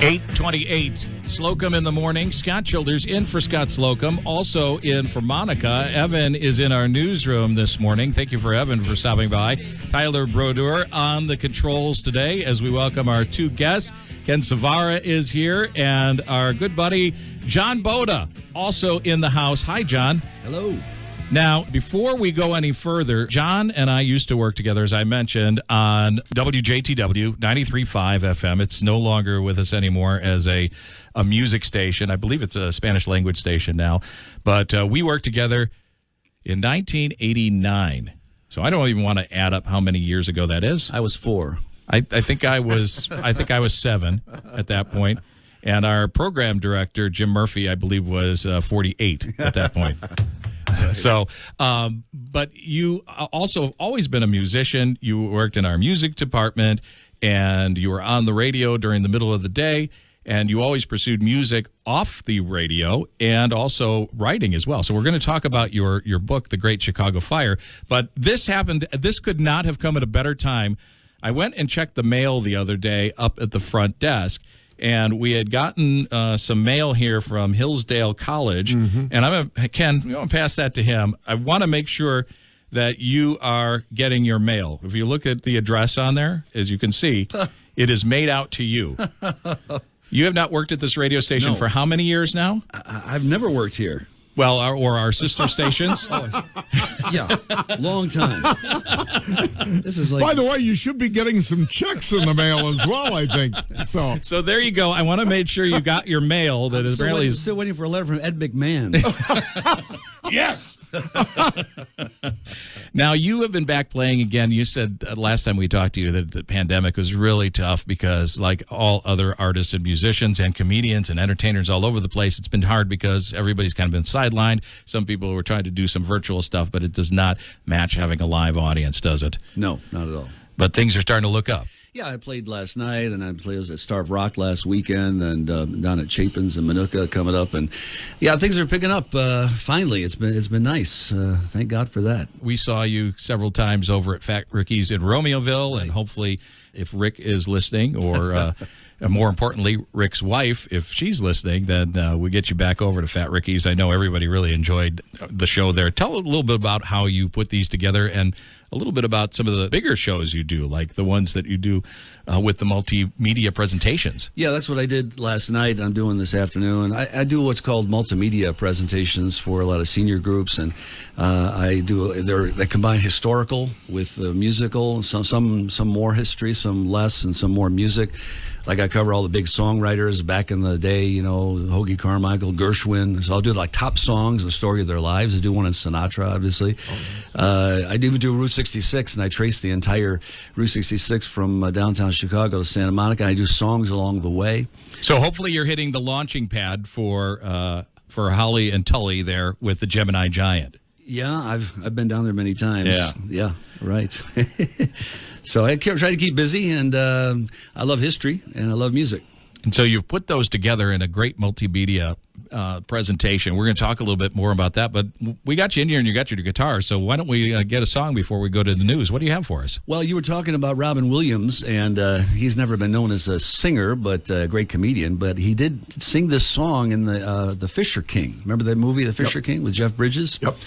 8:28, Slocum in the morning. Scott Childers in for Scott Slocum, also in for Monica. Evan is in our newsroom this morning. Thank you for Evan for stopping by. Tyler Brodeur on the controls today as we welcome our two guests. Ken Savara is here, and our good buddy John Boda also in the house. Hi, John. Hello. Now, before we go any further, John and I used to work together, as I mentioned, on WJTW 93.5 FM. It's no longer with us anymore as a music station. I believe it's a Spanish language station now. But we worked together in 1989. So I don't even want to add up how many years ago that is. I was 4. I think I was 7 at that point. And our program director, Jim Murphy, I believe was 48 at that point. So, but you also have always been a musician. You worked in our music department, and you were on the radio during the middle of the day, and you always pursued music off the radio and also writing as well. So we're going to talk about your book, The Great Chicago Fire. But this could not have come at a better time. I went and checked the mail the other day up at the front desk, and we had gotten some mail here from Hillsdale College. Mm-hmm. And Ken, I'm going to pass that to him. I want to make sure that you are getting your mail. If you look at the address on there, as you can see, it is made out to you. You have not worked at this radio station for how many years now? I've never worked here. Well, or our sister stations? Yeah, long time. This is like. By the way, you should be getting some checks in the mail as well, I think. So there you go. I want to make sure you got your mail. That apparently is still waiting for a letter from Ed McMahon. Yes. Now, you have been back playing again. You said last time we talked to you that the pandemic was really tough because, like all other artists and musicians and comedians and entertainers all over the place, it's been hard because everybody's kind of been sidelined. Some people were trying to do some virtual stuff, but it does not match having a live audience, does it? No, not at all. But things are starting to look up. Yeah, I played last night, and I played at Starve Rock last weekend, and down at Chapin's in Manuka coming up, and yeah, things are picking up. Finally, it's been nice. Thank God for that. We saw you several times over at Fat Ricky's in Romeoville, and hopefully, if Rick is listening, or and more importantly, Rick's wife, if she's listening, then we get you back over to Fat Ricky's. I know everybody really enjoyed the show there. Tell a little bit about how you put these together, and a little bit about some of the bigger shows you do, like the ones that you do with the multimedia presentations. Yeah, that's what I did last night. I'm doing this afternoon. I do what's called multimedia presentations for a lot of senior groups, and they combine historical with musical, some more history, some less, and some more music. Like I cover all the big songwriters back in the day, Hoagie Carmichael, Gershwin. So I'll do like top songs, the story of their lives. I do one in Sinatra, obviously. I even do Route 66, and I trace the entire Route 66 from downtown Chicago to Santa Monica. And I do songs along the way. So hopefully you're hitting the launching pad for Holly and Tully there with the Gemini Giant. Yeah, I've been down there many times. Yeah, right. So I try to keep busy, and I love history, and I love music. And so you've put those together in a great multimedia presentation. We're going to talk a little bit more about that, but we got you in here and you got your guitar, so why don't we get a song before we go to the news? What do you have for us? Well, you were talking about Robin Williams, and he's never been known as a singer, but a great comedian, but he did sing this song in the Fisher King. Remember that movie, The Fisher King, with Jeff Bridges? Yep.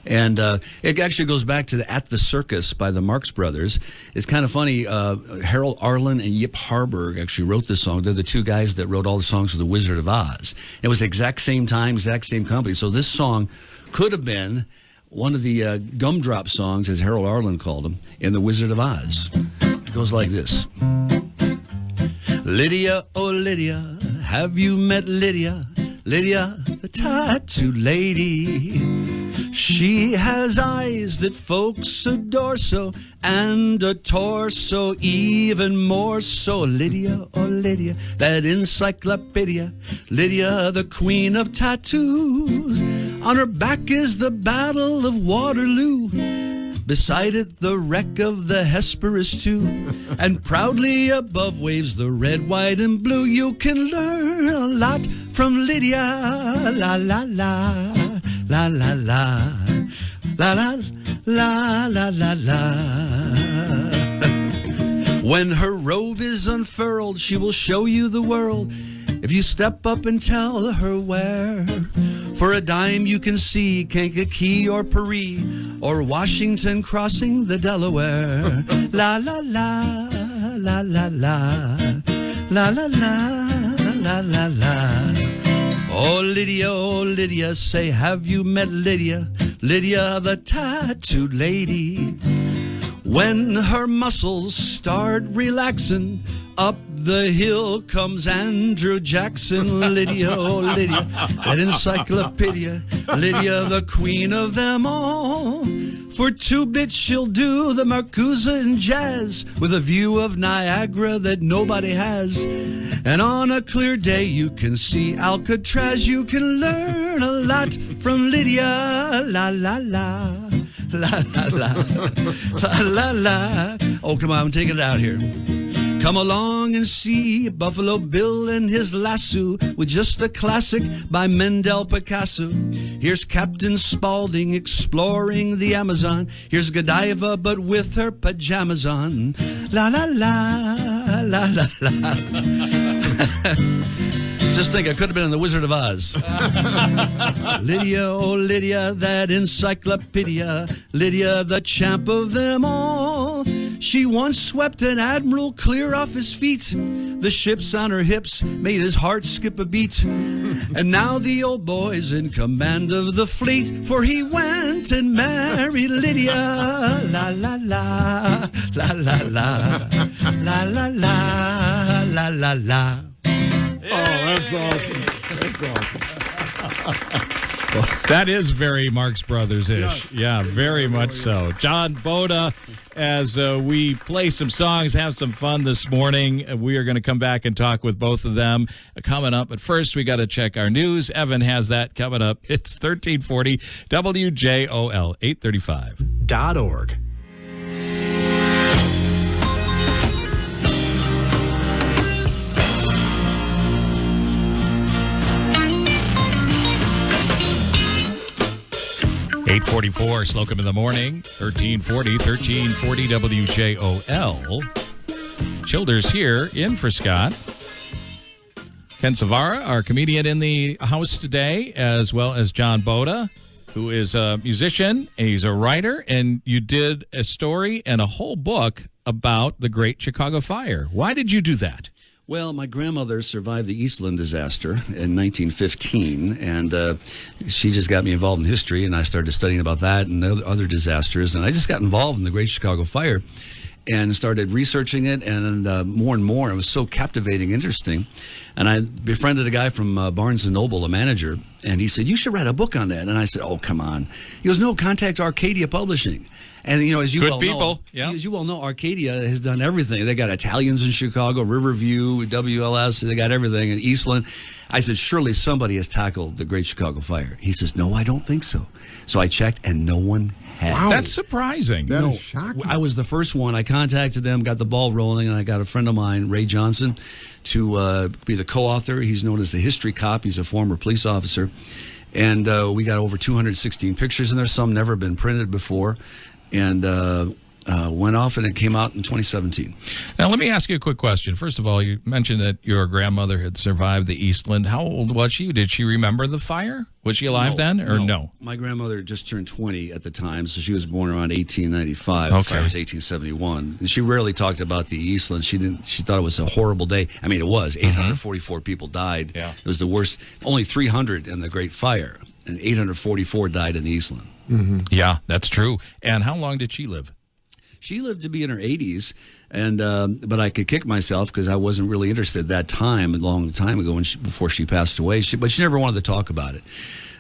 And it actually goes back to At the Circus by the Marx Brothers. It's kind of funny. Harold Arlen and Yip Harburg actually wrote this song. They're the two guys that wrote all the songs for The Wizard of Oz. It was the exact same time, exact same company. So this song could have been one of the gumdrop songs, as Harold Arlen called them, in The Wizard of Oz. It goes like this. Lydia, oh Lydia, have you met Lydia? Lydia, the tattooed lady. She has eyes that folks adore so, and a torso even more so. Lydia, oh Lydia, that encyclopedia. Lydia, the queen of tattoos. On her back is the Battle of Waterloo. Beside it, the wreck of the Hesperus too. And proudly above waves the red, white, and blue. You can learn a lot from Lydia. La la la, la la la, la la la la la la. When her robe is unfurled, she will show you the world if you step up and tell her where. For a dime you can see Kankakee or Paris or Washington crossing the Delaware. La la la, la la la, la la la, la la la. Oh Lydia, say have you met Lydia? Lydia the tattooed lady. When her muscles start relaxing, up the hill comes Andrew Jackson. Lydia, oh Lydia, that encyclopedia. Lydia, the queen of them all. For 2 bits she'll do the Marcusa and jazz with a view of Niagara that nobody has. And on a clear day you can see Alcatraz. You can learn a lot from Lydia. La la la, la la la, la la la. Oh, come on, I'm taking it out here. Come along and see Buffalo Bill and his lasso with just a classic by Mendel Picasso. Here's Captain Spaulding exploring the Amazon. Here's Godiva but with her pajamas on. La la la, la la la. Just think I could have been in The Wizard of Oz. Lydia, oh Lydia, that encyclopedia. Lydia, the champ of them all. She once swept an admiral clear off his feet. The ships on her hips made his heart skip a beat. And now the old boy's in command of the fleet, for he went and married Lydia. La la la, la la la, la la la, la la la. Oh, that's awesome. That's awesome. Well, that is very Marx Brothers-ish. Yes. Yeah, very much so. John Boda, as we play some songs, have some fun this morning. We are going to come back and talk with both of them coming up. But first, we got to check our news. Evan has that coming up. It's 1340 WJOL 835.org. 844, Slocum in the morning, 1340 WJOL. Childers here in for Scott. Ken Savara, our comedian in the house today, as well as John Boda, who is a musician, and he's a writer, and you did a story and a whole book about the Great Chicago Fire. Why did you do that? Well, my grandmother survived the Eastland disaster in 1915, and she just got me involved in history, and I started studying about that and other disasters, and I just got involved in the Great Chicago Fire and started researching it, and more. It was so captivating, interesting, and I befriended a guy from Barnes & Noble, a manager, and he said, you should write a book on that. And I said, oh, come on. He goes, no, contact Arcadia Publishing. And, you know, as you as you well know, Arcadia has done everything. They got Italians in Chicago, Riverview, WLS, they got everything in Eastland. I said, surely somebody has tackled the Great Chicago Fire. He says, no, I don't think so. So I checked, and no one had. Wow. That's surprising. That is shocking. I was the first one. I contacted them, got the ball rolling, and I got a friend of mine, Ray Johnson, to be the co-author. He's known as the history cop. He's a former police officer. And we got over 216 pictures in there, some never been printed before. And went off, and it came out in 2017. Now, let me ask you a quick question. First of all, you mentioned that your grandmother had survived the Eastland. How old was she? Did she remember the fire? Was she alive then, or no? My grandmother just turned 20 at the time, so she was born around 1895. Okay. The fire was 1871. And she rarely talked about the Eastland. She thought it was a horrible day. I mean, it was. 844 people died. Yeah. It was the worst. Only 300 in the Great Fire, and 844 died in the Eastland. Yeah, that's true. And how long did she live? She lived to be in her 80s, and but I could kick myself because I wasn't really interested at that time, a long time ago, before she passed away. But she never wanted to talk about it.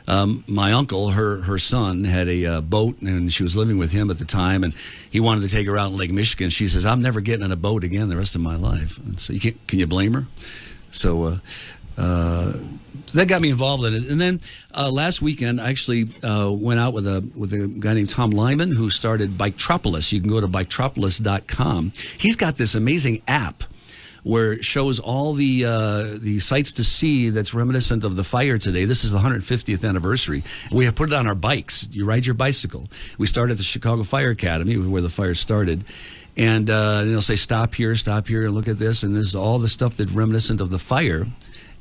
My uncle, her son, had a boat, and she was living with him at the time, and he wanted to take her out in Lake Michigan. She says, I'm never getting on a boat again the rest of my life. And so can you blame her? So that got me involved in it. And then last weekend, I actually went out with a guy named Tom Lyman, who started Biketropolis. You can go to biketropolis.com. He's got this amazing app where it shows all the sights to see that's reminiscent of the fire today. This is the 150th anniversary. We have put it on our bikes. You ride your bicycle. We started at the Chicago Fire Academy, where the fire started. And they'll say, stop here, and look at this. And this is all the stuff that's reminiscent of the fire.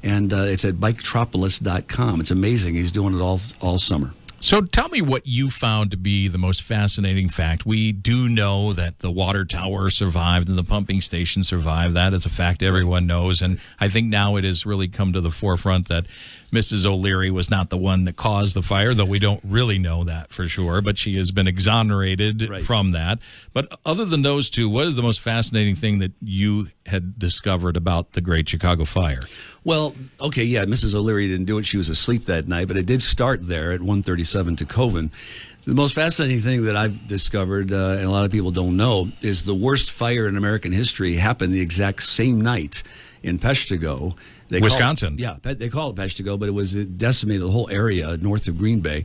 And it's at Biketropolis.com. It's amazing. He's doing it all summer. So tell me what you found to be the most fascinating fact. We do know that the water tower survived and the pumping station survived. That is a fact everyone knows. And I think now it has really come to the forefront that Mrs. O'Leary was not the one that caused the fire, though we don't really know that for sure. But she has been exonerated from that. But other than those two, what is the most fascinating thing that you had discovered about the Great Chicago Fire? Well, okay, yeah, Mrs. O'Leary didn't do it. She was asleep that night, but it did start there at 137 Tacovin. The most fascinating thing that I've discovered, and a lot of people don't know, is the worst fire in American history happened the exact same night in Peshtigo. Wisconsin. They call it Peshtigo, but it decimated the whole area north of Green Bay.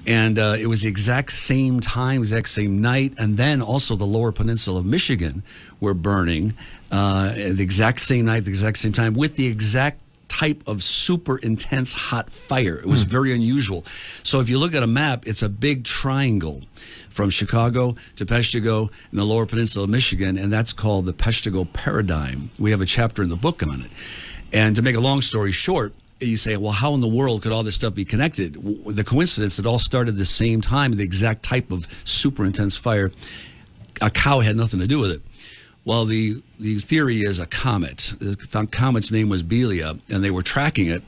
And it was the exact same time, exact same night, and then also the lower peninsula of Michigan were burning the exact same night, the exact same time, with the exact type of super intense hot fire. It was very unusual. So if you look at a map, it's a big triangle from Chicago to Peshtigo in the lower peninsula of Michigan, and that's called the Peshtigo Paradigm. We have a chapter in the book on it. And to make a long story short, you say, well, how in the world could all this stuff be connected? The coincidence, it all started the same time, the exact type of super intense fire. A cow had nothing to do with it. Well, the theory is a comet. The comet's name was Belia, and they were tracking it.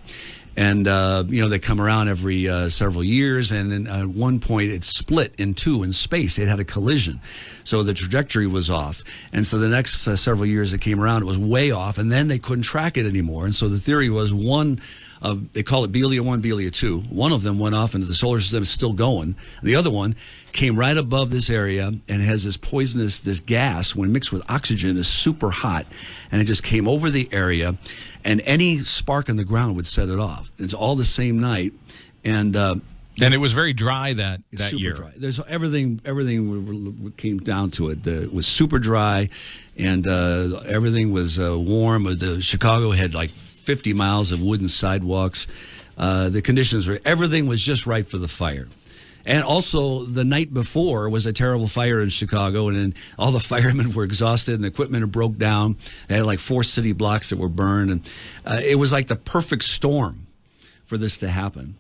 And, they come around every several years, and at one point it split in two in space. It had a collision. So the trajectory was off. And so the next several years it came around, it was way off, and then they couldn't track it anymore. And so the theory was they call it Belia 1, Belia 2. One of them went off into the solar system, it's still going. The other one came right above this area and has this poisonous, this gas, when mixed with oxygen, is super hot. And it just came over the area, and any spark in the ground would set it off. It's all the same night. And it was very dry that super year. Dry. There's everything came down to it. It was super dry, and everything was warm. Chicago had like 50 miles of wooden sidewalks. The conditions everything was just right for the fire. And also, the night before was a terrible fire in Chicago, and then all the firemen were exhausted, and the equipment broke down. They had like 4 city blocks that were burned, and it was like the perfect storm for this to happen.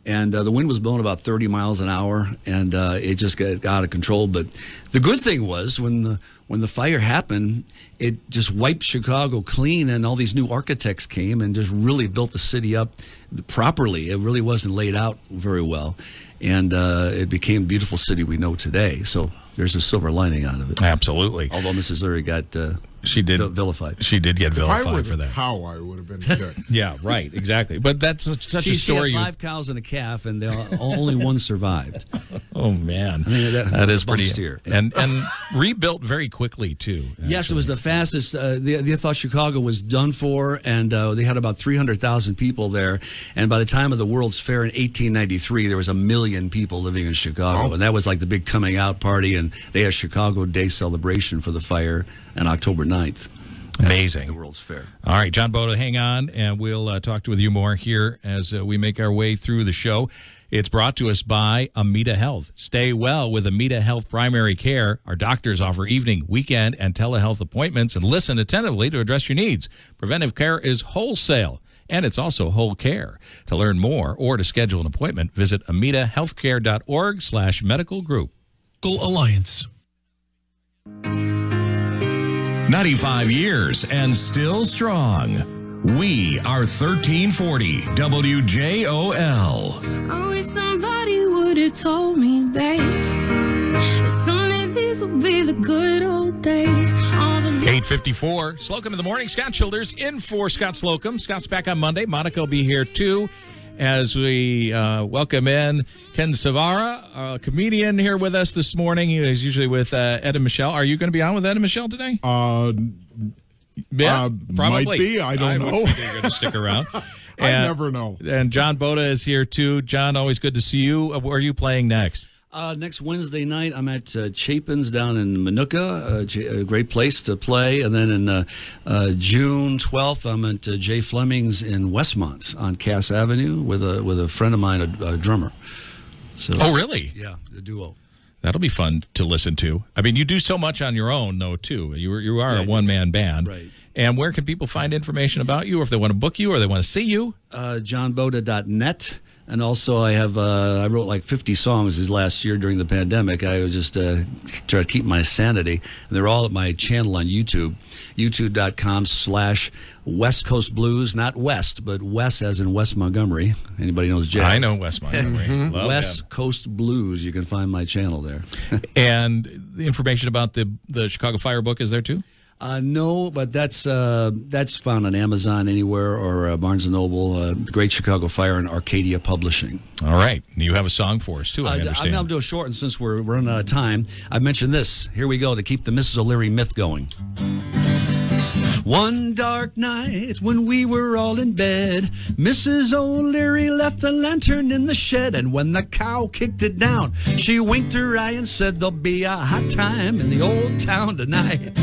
And the wind was blowing about 30 miles an hour, and it just got out of control. But the good thing was when the fire happened, it just wiped Chicago clean, and all these new architects came and just really built the city up properly. It really wasn't laid out very well, and it became the beautiful city we know today. So there's a silver lining out of it. Absolutely. Although Mrs. Lurie got vilified. She did get vilified if I were for that. How I would have been kicked. Yeah, right, exactly. But that's such a story. She had 5 cows and a calf, and only one survived. Oh man, I mean, that is pretty. Steer. And rebuilt very quickly too. Actually. Yes, it was the fastest. They thought Chicago was done for, and they had about 300,000 people there. And by the time of the World's Fair in 1893, there was 1 million people living in Chicago, and that was like the big coming out party. And they had a Chicago Day celebration for the fire on October 9th. Amazing. The World's Fair. All right, John Boda, hang on, and we'll talk with you more here as we make our way through the show. It's brought to us by Amita Health. Stay well with Amita Health Primary Care. Our doctors offer evening, weekend, and telehealth appointments and listen attentively to address your needs. Preventive care is wholesale, and it's also whole care. To learn more or to schedule an appointment, visit amitahealthcare.org/medical group. Alliance. 95 years and still strong. We are 1340 WJOL. I wish somebody would have told me, babe, someday these will be the good old days. 8:54, Slocum in the morning. Scott Childers in for Scott Slocum. Scott's back on Monday. Monica will be here too as we welcome in Ken Savara, a comedian here with us this morning. He is usually with Ed and Michelle. Are you going to be on with Ed and Michelle today? Yeah, probably. Might be. I don't know. You're going to stick around. I never know. And John Boda is here too. John, always good to see you. Where are you playing next? Next Wednesday night, I'm at Chapin's down in Minooka, a great place to play. And then in June 12th, I'm at Jay Fleming's in Westmont on Cass Avenue with a friend of mine, a drummer. So, Oh, really? Yeah, a duo. That'll be fun to listen to. I mean, you do so much on your own, though, too. You are a one-man band. Right. And where can people find information about you, or if they want to book you, or they want to see you? JohnBoda.net. And also, I wrote like 50 songs this last year during the pandemic. I was just try to keep my sanity. And they're all at my channel on YouTube, youtube.com/West Coast Blues, not West, but West as in West Montgomery. Anybody knows jazz? I know West Montgomery. Love West them. Coast Blues. You can find my channel there. And the information about the Chicago Fire book is there, too? No, but that's found on Amazon anywhere or Barnes & Noble. The Great Chicago Fire and Arcadia Publishing. All right. You have a song for us, too, I understand. I'll do a short, and since we're running out of time, I mentioned this. Here we go to keep the Mrs. O'Leary myth going. One dark night when we were all in bed, Mrs. O'Leary left the lantern in the shed, and when the cow kicked it down, she winked her eye and said, "There'll be a hot time in the old town tonight."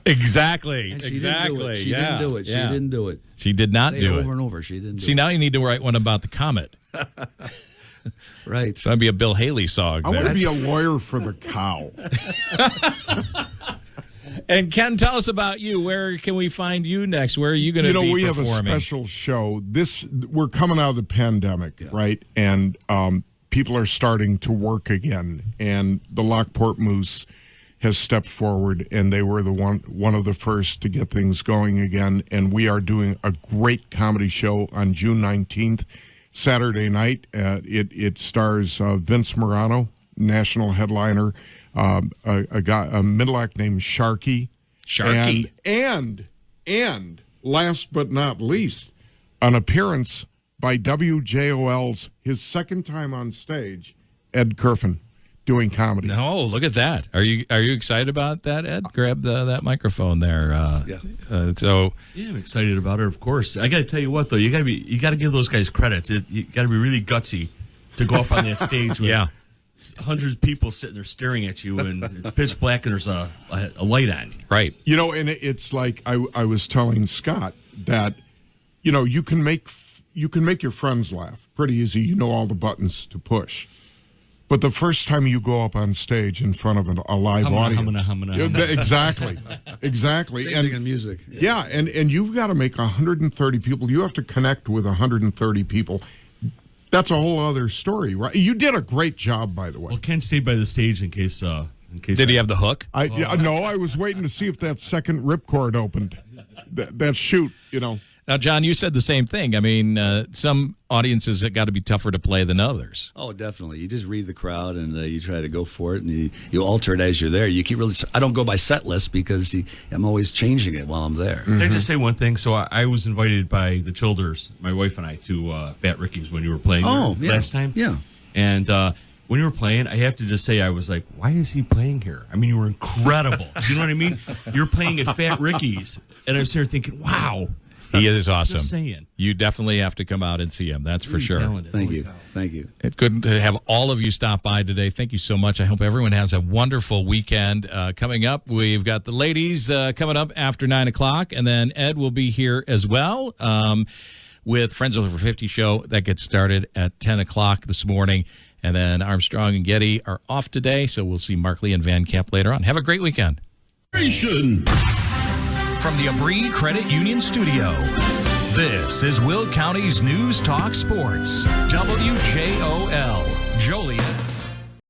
Exactly. And she Exactly. She didn't do it. She didn't do it. She did not Say do it it. over and over. She didn't do See, it. now you need to write one about the comet. Right. That'd be a Bill Haley song. I there. want to be a lawyer for the cow. And Ken, tell us about you. Where can we find you next? Where are you going to be We performing? have a special show. We're coming out of the pandemic, right? And people are starting to work again. And the Lockport Moose has stepped forward, and they were one of the first to get things going again. And we are doing a great comedy show on June 19th, Saturday night. It stars Vince Morano, national headliner, a middle-act named Sharky. Sharky. And last but not least, an appearance by WJOL's, his second time on stage, Ed Kerfin, doing comedy. No, look at that. Are you excited about that, Ed? Grab that microphone there. Yeah, I'm excited about it. Of course, I got to tell you what though, you got to give those guys credit. You got to be really gutsy to go up on that stage with hundreds of people sitting there staring at you, and it's pitch black, and there's a light on you. Right. And it's like I was telling Scott that you can make your friends laugh pretty easy. You know all the buttons to push. But the first time you go up on stage in front of a live audience, exactly. Same thing in music. Yeah, and you've got to make 130 people. You have to connect with 130 people. That's a whole other story, right? You did a great job, by the way. Well, Ken stayed by the stage in case. Did he have the hook? No, I was waiting to see if that second ripcord opened. That chute, Now, John, you said the same thing. I mean, some audiences have got to be tougher to play than others. Oh, definitely. You just read the crowd and you try to go for it, and you alter it as you're there. You keep I don't go by set list because I'm always changing it while I'm there. Can I just say one thing? So I was invited by the Childers, my wife and I, to Fat Ricky's when you were playing last time. Yeah. And when you were playing, I have to just say, I was like, why is he playing here? I mean, you were incredible. You know what I mean? You're playing at Fat Ricky's. And I was there thinking, wow. He is awesome. Just saying. You definitely have to come out and see him. That's for sure. Talented. Thank Holy you. cow. Thank you. It's good to have all of you stop by today. Thank you so much. I hope everyone has a wonderful weekend. Coming up, we've got the ladies coming up after 9 o'clock, and then Ed will be here as well with Friends Over 50 show. That gets started at 10 o'clock this morning. And then Armstrong and Getty are off today, so we'll see Markley and Van Camp later on. Have a great weekend. From the Abri Credit Union Studio, this is Will County's News Talk Sports. WJOL, Joliet.